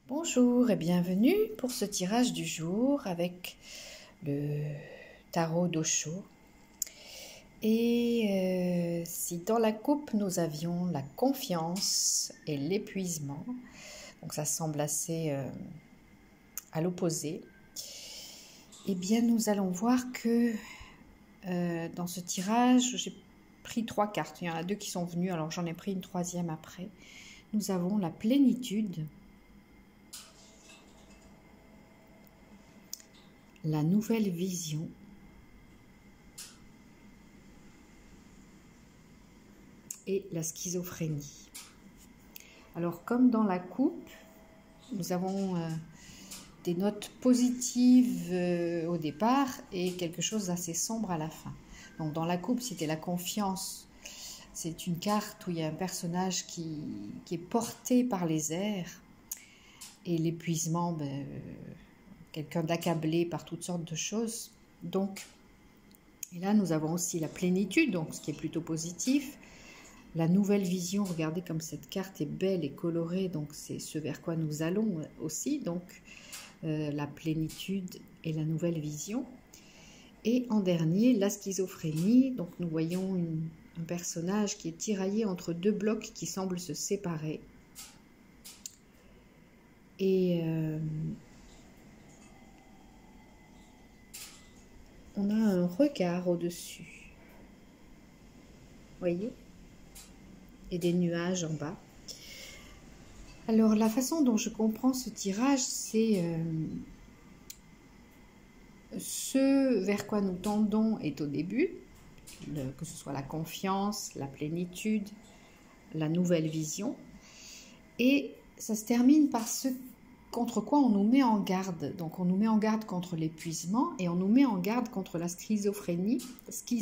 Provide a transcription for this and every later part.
Bonjour et bienvenue pour ce tirage du jour avec le tarot d'Osho. Et si dans la coupe nous avions la confiance et l'épuisement, donc ça semble assez à l'opposé, eh bien nous allons voir que dans ce tirage, j'ai pris 3 cartes. Il y en a 2 qui sont venues, alors j'en ai pris une 3e après. Nous avons la plénitude, la nouvelle vision et la schizophrénie. Alors comme dans la coupe, nous avons des notes positives au départ et quelque chose d'assez sombre à la fin. Donc dans la coupe, c'était la confiance. C'est une carte où il y a un personnage qui est porté par les airs. Et l'épuisement, quelqu'un d'accablé par toutes sortes de choses. Donc, et là, nous avons aussi la plénitude, donc ce qui est plutôt positif. La nouvelle vision, regardez comme cette carte est belle et colorée, donc c'est ce vers quoi nous allons aussi. Donc, la plénitude et la nouvelle vision. Et en dernier, la schizophrénie. Donc, nous voyons un personnage qui est tiraillé entre 2 blocs qui semblent se séparer. Et on a un regard au-dessus. Voyez ? Et des nuages en bas. Alors, la façon dont je comprends ce tirage, c'est ce vers quoi nous tendons est au début, que ce soit la confiance, la plénitude, la nouvelle vision. Et ça se termine par ce contre quoi on nous met en garde. Donc on nous met en garde contre l'épuisement et on nous met en garde contre la schizophrénie, qui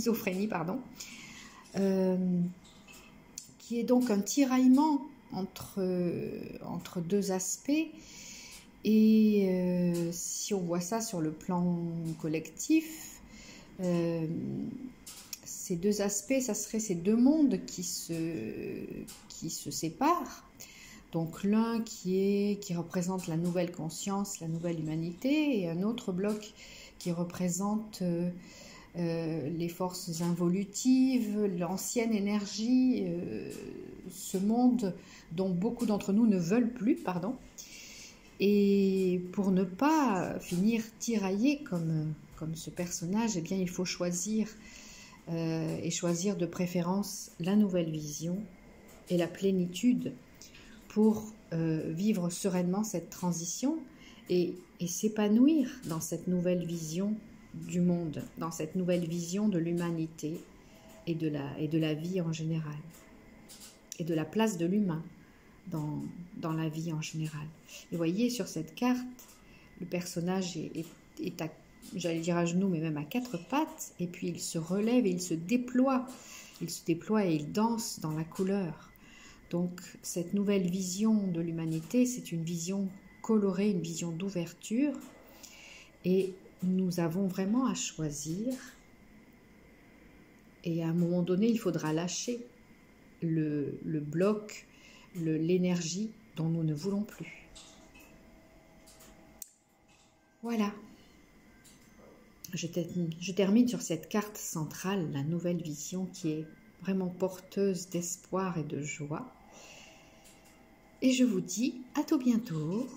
est donc un tiraillement entre 2 aspects. Et si on voit ça sur le plan collectif, ces 2 aspects, ça serait ces 2 mondes qui se séparent. Donc l'un qui représente la nouvelle conscience, la nouvelle humanité, et un autre bloc qui représente les forces involutives, l'ancienne énergie, ce monde dont beaucoup d'entre nous ne veulent plus, Et pour ne pas finir tiraillé comme ce personnage, eh bien il faut choisir et choisir de préférence la nouvelle vision et la plénitude pour vivre sereinement cette transition et s'épanouir dans cette nouvelle vision du monde, dans cette nouvelle vision de l'humanité et de la vie en général, et de la place de l'humain dans la vie en général. Et voyez, sur cette carte, le personnage est à, j'allais dire à genoux, mais même à 4 pattes, et puis il se relève et il se déploie et il danse dans la couleur. Donc cette nouvelle vision de l'humanité, c'est une vision colorée, une vision d'ouverture, et nous avons vraiment à choisir, et à un moment donné, il faudra lâcher le bloc, l'énergie dont nous ne voulons plus. Voilà. Je termine sur cette carte centrale, la nouvelle vision, qui est vraiment porteuse d'espoir et de joie. Et je vous dis à tout bientôt